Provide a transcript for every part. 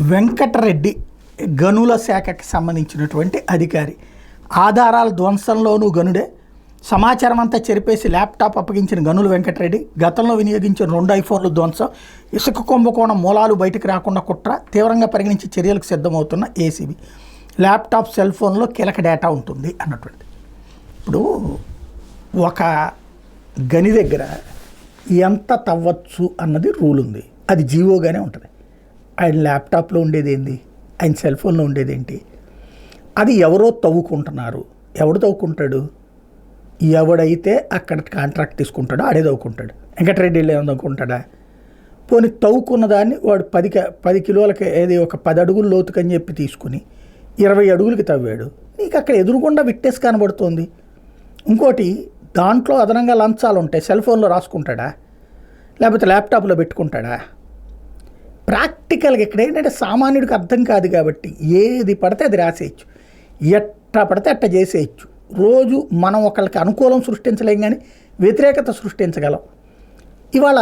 వెంకటరెడ్డి గనుల శాఖకి సంబంధించినటువంటి అధికారి. ఆధారాల ధ్వంసంలోనూ గనుడే. సమాచారం అంతా చెరిపేసి ల్యాప్టాప్ అప్పగించిన గనులు వెంకటరెడ్డి. గతంలో వినియోగించిన 2 ఐఫోన్లు ధ్వంసం. ఇసుక కుంభకోణం మూలాలు బయటకు రాకుండా కుట్ర. తీవ్రంగా పరిగణించి చర్యలకు సిద్ధమవుతున్న ఏసీబీ. ల్యాప్టాప్ సెల్ ఫోన్లో కీలక డేటా ఉంటుంది అన్నటువంటి. ఇప్పుడు ఒక గని దగ్గర ఎంత తవ్వచ్చు అన్నది రూల్ ఉంది. అది జీవోగానే ఉంటుంది. ఆయన ల్యాప్టాప్లో ఉండేది ఏంది, ఆయన సెల్ ఫోన్లో ఉండేది ఏంటి, అది ఎవరో తవ్వుకుంటున్నారు. ఎవడు తవ్వుకుంటాడు? ఎవడైతే అక్కడ కాంట్రాక్ట్ తీసుకుంటాడో ఆడే తవ్వుకుంటాడు. వెంకటరెడ్డి ఏమైనా తవ్వుకుంటాడా? పోనీ తవ్వుకున్న దాన్ని వాడు 10 కిలోలకి ఏది ఒక 10 అడుగులు లోతుకని చెప్పి తీసుకుని 20 అడుగులకి తవ్వాడు. నీకు అక్కడ ఎదురుగుండా విట్నెస్ కనబడుతుంది. ఇంకోటి, దాంట్లో అదనంగా లంచాలు ఉంటాయి. సెల్ ఫోన్లో రాసుకుంటాడా, లేకపోతే ల్యాప్టాప్లో పెట్టుకుంటాడా? ప్రాక్టికల్గా ఇక్కడ ఏంటంటే సామాన్యుడికి అర్థం కాదు కాబట్టి ఏది పడితే అది రాసేయచ్చు, ఎట్టా పడితే అట్ట చేసేయచ్చు. రోజు మనం ఒకళ్ళకి అనుకూలం సృష్టించలేం కానీ వ్యతిరేకత సృష్టించగలం. ఇవాళ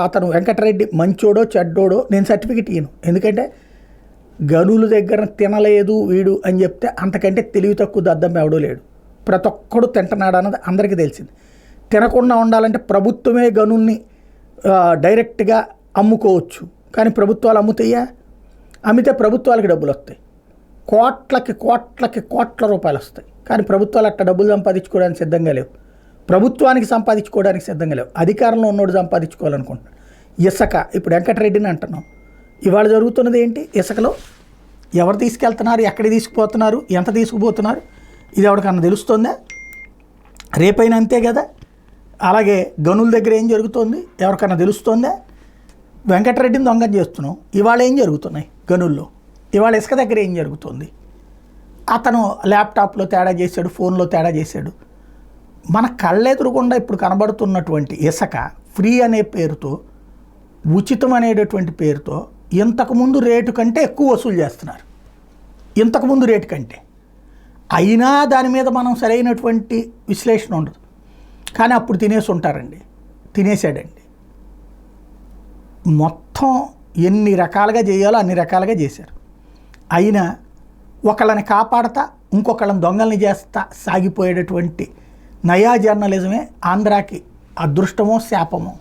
అతను వెంకటరెడ్డి మంచోడో చెడ్డోడో నేను సర్టిఫికెట్ ఇయ్యను. ఎందుకంటే గనుల దగ్గర తినలేదు వీడు అని చెప్తే అంతకంటే తెలివి తక్కువ దద్దం ఎవడో లేడు. ప్రతి ఒక్కడు తింటున్నాడు అన్నది అందరికీ తెలిసింది. తినకుండా ఉండాలంటే ప్రభుత్వమే గనుల్ని డైరెక్ట్గా అమ్ముకోవచ్చు. కానీ ప్రభుత్వాలు అమ్ముతాయా? అమ్మితే ప్రభుత్వాలకి డబ్బులు వస్తాయి. కోట్ల రూపాయలు వస్తాయి. కానీ ప్రభుత్వాలు అట్లా డబ్బులు సంపాదించుకోవడానికి సిద్ధంగా లేవు. ప్రభుత్వానికి సంపాదించుకోవడానికి సిద్ధంగా లేవు. అధికారంలో ఉన్నోడు సంపాదించుకోవాలనుకుంటున్నాడు. ఇసుక ఇప్పుడు వెంకటరెడ్డిని అంటున్నాం. ఇవాళ జరుగుతున్నది ఏంటి? ఇసుకలో ఎవరు తీసుకెళ్తున్నారు, ఎక్కడికి తీసుకుపోతున్నారు, ఎంత తీసుకుపోతున్నారు, ఇది ఎవరికన్నా తెలుస్తుందా? రేపైనా అంతే కదా. అలాగే గనుల దగ్గర ఏం జరుగుతుంది ఎవరికన్నా తెలుస్తుందా? వెంకటరెడ్డిని దొంగం చేస్తున్నాం. ఇవాళ ఏం జరుగుతున్నాయి గనుల్లో? ఇవాళ ఇసుక దగ్గర ఏం జరుగుతుంది? అతను ల్యాప్టాప్లో తేడా చేశాడు, ఫోన్లో తేడా చేశాడు. మన కళ్ళెదురుగుండా ఇప్పుడు కనబడుతున్నటువంటి ఇసుక ఫ్రీ అనే పేరుతో, ఉచితం అనేటటువంటి పేరుతో ఇంతకుముందు రేటు కంటే ఎక్కువ వసూలు చేస్తున్నారు. ఇంతకుముందు రేటు కంటే. అయినా దాని మీద మనం సరైనటువంటి విశ్లేషణ ఉండదు. కానీ అప్పుడు తినేసి ఉంటారండి. తినేసాడండి. మొత్తం ఎన్ని రకాలుగా చేయాలో అన్ని రకాలుగా చేశారు. అయినా ఒకళ్ళని కాపాడతా ఇంకొకళ్ళని దొంగల్ని చేస్తా సాగిపోయేటటువంటి నయా జర్నలిజమే ఆంధ్రాకి అదృష్టమో శాపమో.